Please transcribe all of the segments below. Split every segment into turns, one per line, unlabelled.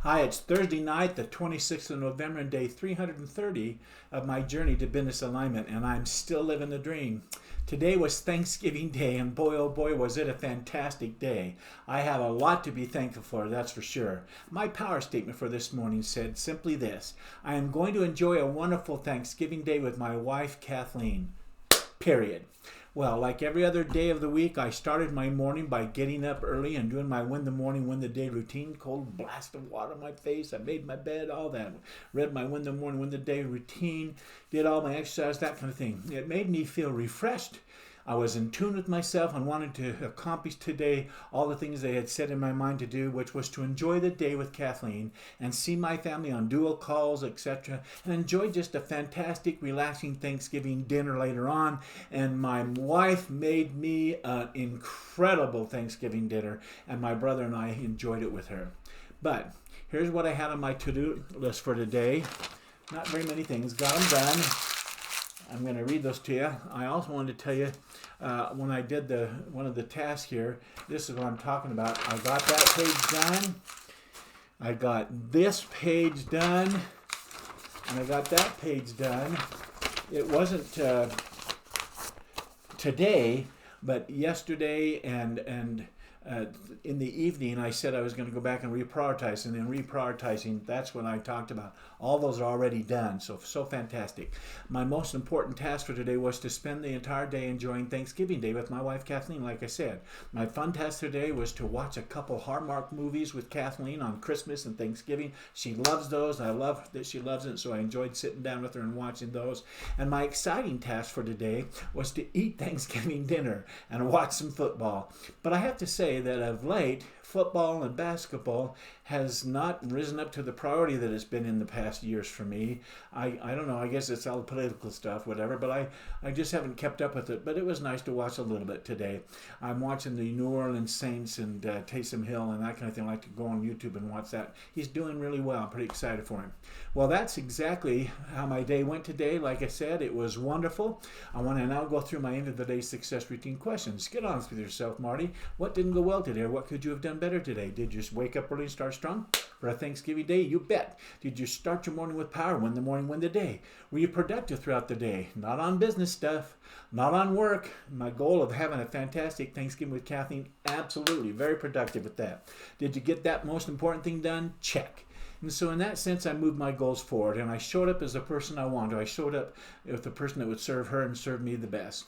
Hi, it's Thursday night, the 26th of November, and day 330 of my journey to business alignment, and I'm still living the dream. Today was Thanksgiving Day, and boy, oh boy, was it a fantastic day. I have a lot to be thankful for, that's for sure. My power statement for this morning said simply this: I am going to enjoy a wonderful Thanksgiving Day with my wife, Kathleen. Period. Well, like every other day of the week, I started my morning by getting up early and doing my win the morning, win the day routine. Cold blast of water on my face. I made my bed, all that. Read my win the morning, win the day routine. Did all my exercise, that kind of thing. It made me feel refreshed. I was in tune with myself and wanted to accomplish today all the things I had set in my mind to do, which was to enjoy the day with Kathleen and see my family on dual calls, etc., and enjoy just a fantastic, relaxing Thanksgiving dinner later on. And my wife made me an incredible Thanksgiving dinner, and my brother and I enjoyed it with her. But here's what I had on my to-do list for today. Not very many things. Got them done. I'm going to read those to you. I also wanted to tell you, when I did one of the tasks here, this is what I'm talking about. I got that page done. I got this page done. And I got that page done. It wasn't today, but yesterday and in the evening, I said I was going to go back and reprioritize, and in reprioritizing, that's what I talked about. All those are already done, so fantastic. My most important task for today was to spend the entire day enjoying Thanksgiving Day with my wife, Kathleen, like I said. My fun task today was to watch a couple Hallmark movies with Kathleen on Christmas and Thanksgiving. She loves those. I love that she loves it, so I enjoyed sitting down with her and watching those. And my exciting task for today was to eat Thanksgiving dinner and watch some football. But I have to say that of late, football and basketball has not risen up to the priority that it's been in the past years for me. I don't know, I guess it's all political stuff, whatever, but I just haven't kept up with it. But it was nice to watch a little bit today. I'm watching the New Orleans Saints and Taysom Hill and that kind of thing. I like to go on YouTube and watch that. He's doing really well. I'm pretty excited for him. Well, that's exactly how my day went today. Like I said, it was wonderful. I want to now go through my end of the day success routine questions. Get honest with yourself, Marty. What didn't go well today, or what could you have done better today? Did you wake up early and start strong for a Thanksgiving Day? You bet. Did you start your morning with power? Win the morning, win the day. Were you productive throughout the day? Not on business stuff, not on work. My goal of having a fantastic Thanksgiving with Kathleen, absolutely, very productive with that. Did you get that most important thing done? Check. And so in that sense, I moved my goals forward, and I showed up as the person I wanted. I showed up with the person that would serve her and serve me the best.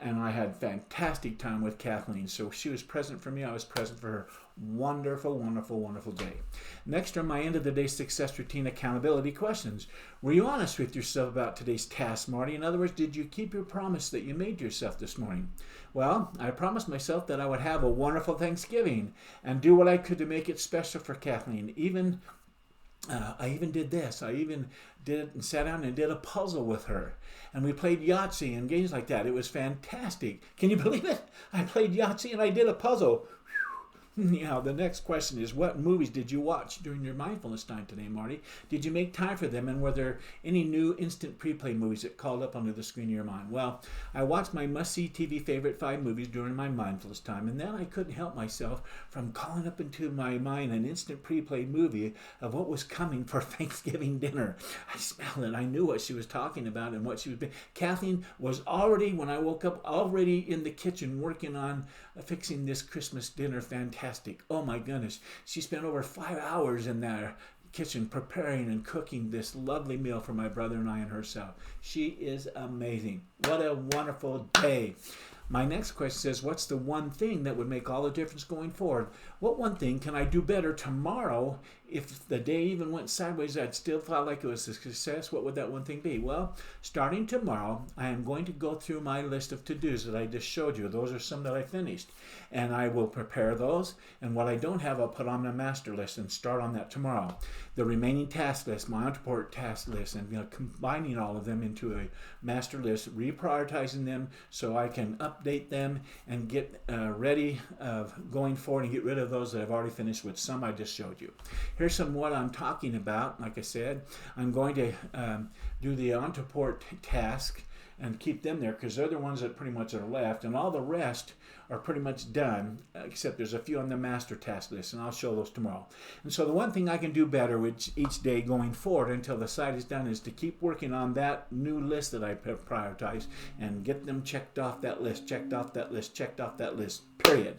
And I had fantastic time with Kathleen. So she was present for me. I was present for her. Wonderful, wonderful, wonderful day. Next are my end of the day success routine accountability questions. Were you honest with yourself about today's task, Marty? In other words, did you keep your promise that you made to yourself this morning? Well, I promised myself that I would have a wonderful Thanksgiving and do what I could to make it special for Kathleen. I even did this. I even did it and sat down and did a puzzle with her. And we played Yahtzee and games like that. It was fantastic. Can you believe it? I played Yahtzee and I did a puzzle. Now, the next question is, what movies did you watch during your mindfulness time today, Marty? Did you make time for them, and were there any new instant pre-play movies that called up onto the screen of your mind? Well, I watched my must-see TV favorite 5 movies during my mindfulness time, and then I couldn't help myself from calling up into my mind an instant pre-play movie of what was coming for Thanksgiving dinner. I smelled it. I knew what she was talking about and what she was doing. Kathleen was already, when I woke up, already in the kitchen working on fixing this Christmas dinner. Fantastic. Oh my goodness. She spent over 5 hours in there kitchen preparing and cooking this lovely meal for my brother and I and herself. She is amazing. What a wonderful day. My next question says, what's the one thing that would make all the difference going forward? What one thing can I do better tomorrow? If the day even went sideways, I'd still felt like it was a success. What would that one thing be? Well, starting tomorrow, I am going to go through my list of to-dos that I just showed you. Those are some that I finished. And I will prepare those. And what I don't have, I'll put on my master list and start on that tomorrow. The remaining task list, my Ontoport task list, and combining all of them into a master list, reprioritizing them so I can update them and get ready going forward and get rid of those that I've already finished, with some I just showed you. Here's some what I'm talking about. Like I said, I'm going to do the Ontoport task and keep them there because they're the ones that pretty much are left, and all the rest are pretty much done, except there's a few on the master task list, and I'll show those tomorrow. And so the one thing I can do better with each day going forward until the site is done is to keep working on that new list that I prioritize and get them checked off that list, checked off that list, checked off that list, period.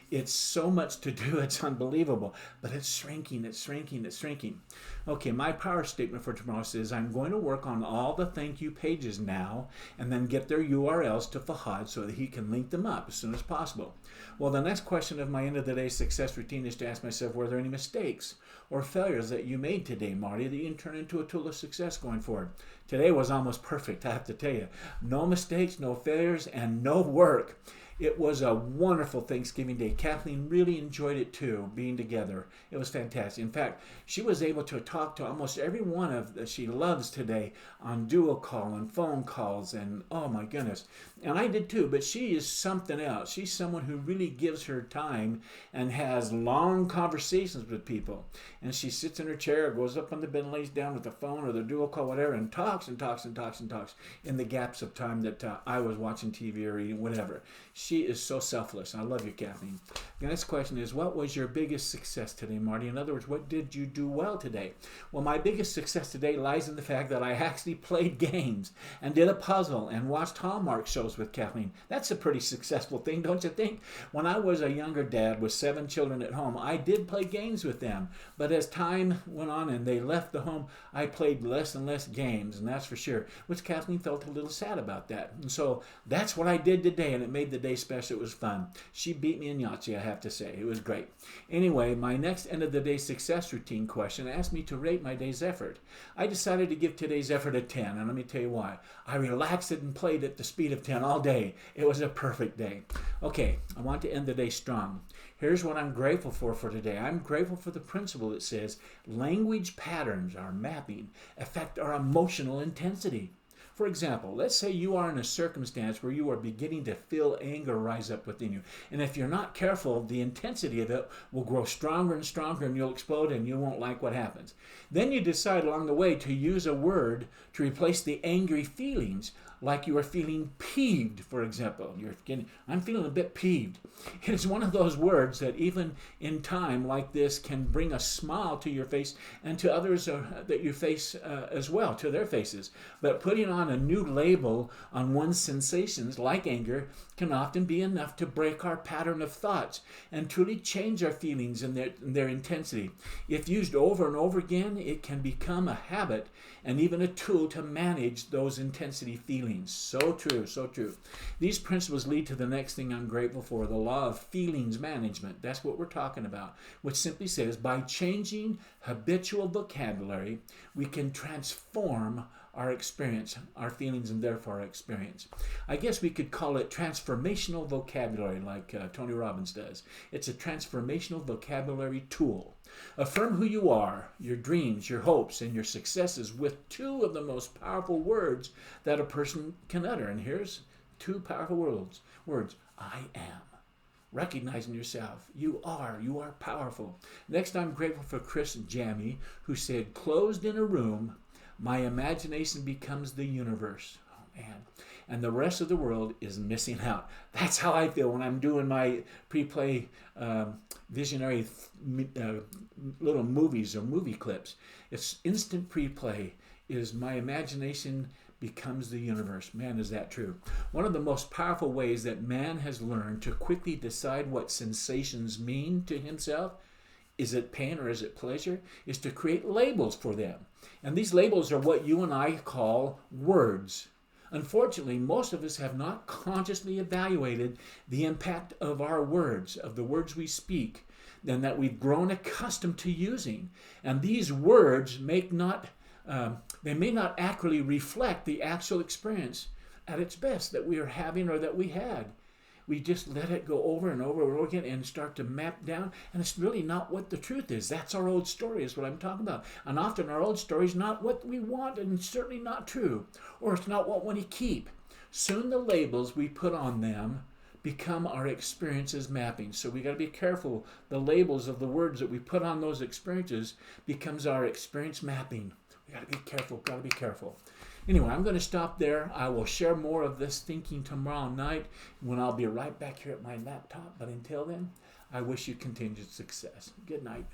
It's so much to do, it's unbelievable, but it's shrinking, it's shrinking, it's shrinking. Okay, my power statement for tomorrow says I'm going to work on all the thank you pages now and then get their URLs to Fahad so that he can link them up as soon as possible. Well, the next question of my end of the day success routine is to ask myself, were there any mistakes or failures that you made today, Marty, that you can turn into a tool of success going forward? Today was almost perfect, I have to tell you. No mistakes, no failures, and no work. It was a wonderful Thanksgiving Day. Kathleen really enjoyed it too, being together. It was fantastic. In fact, she was able to talk to almost every one of that she loves today on dual call and phone calls, and oh my goodness. And I did too, but she is something else. She's someone who really gives her time and has long conversations with people. And she sits in her chair, goes up on the bed, lays down with the phone or the dual call, whatever, and talks and talks and talks and talks in the gaps of time that I was watching TV or eating, whatever. She is so selfless. I love you, Kathleen. The next question is, what was your biggest success today, Marty? In other words, what did you do well today? Well, my biggest success today lies in the fact that I actually played games and did a puzzle and watched Hallmark shows with Kathleen. That's a pretty successful thing, don't you think? When I was a younger dad with 7 children at home, I did play games with them. But as time went on and they left the home, I played less and less games, and that's for sure, which Kathleen felt a little sad about that. And so that's what I did today, and it made the day special. It was fun. She beat me in Yahtzee, I have to say. It was great. Anyway, my next end of the day success routine question asked me to rate my day's effort. I decided to give today's effort a 10, and let me tell you why. I relaxed and played at the speed of 10 all day. It was a perfect day. Okay, I want to end the day strong. Here's what I'm grateful for today. I'm grateful for the principle that says language patterns, our mapping, affect our emotional intensity. For example, let's say you are in a circumstance where you are beginning to feel anger rise up within you. And if you're not careful, the intensity of it will grow stronger and stronger, and you'll explode and you won't like what happens. Then you decide along the way to use a word to replace the angry feelings, like you are feeling peeved, for example. I'm feeling a bit peeved. It is one of those words that even in time like this can bring a smile to your face and to others that you face as well, to their faces. But putting on a new label on one's sensations, like anger, can often be enough to break our pattern of thoughts and truly change our feelings and their intensity. If used over and over again, it can become a habit and even a tool to manage those intensity feelings. So true, so true. These principles lead to the next thing I'm grateful for, the law of feelings management. That's what we're talking about, which simply says by changing habitual vocabulary, we can transform our experience, our feelings, and therefore our experience. I guess we could call it transformational vocabulary, like Tony Robbins does. It's a transformational vocabulary tool. Affirm who you are, your dreams, your hopes, and your successes with 2 of the most powerful words that a person can utter. And here's 2 powerful words. I am. Recognizing yourself. You are powerful. Next, I'm grateful for Chris Jammy, who said, closed in a room, my imagination becomes the universe. Oh, man. And the rest of the world is missing out. That's how I feel when I'm doing my pre-play visionary little movies or movie clips. It's instant pre-play. Is my imagination becomes the universe. Man, is that true. One of the most powerful ways that man has learned to quickly decide what sensations mean to himself, is it pain or is it pleasure, is to create labels for them. And these labels are what you and I call words. Unfortunately, most of us have not consciously evaluated the impact of our words, of the words we speak, and that we've grown accustomed to using. And these words may not accurately reflect the actual experience at its best that we are having or that we had. We just let it go over and over and over again and start to map down, and it's really not what the truth is. That's our old story, is what I'm talking about. And often our old story is not what we want, and certainly not true, or it's not what we want to keep. Soon the labels we put on them become our experiences mapping. So we got to be careful. The labels of the words that we put on those experiences becomes our experience mapping. We got to be careful. Got to be careful. Anyway, I'm going to stop there. I will share more of this thinking tomorrow night when I'll be right back here at my laptop. But until then, I wish you continued success. Good night.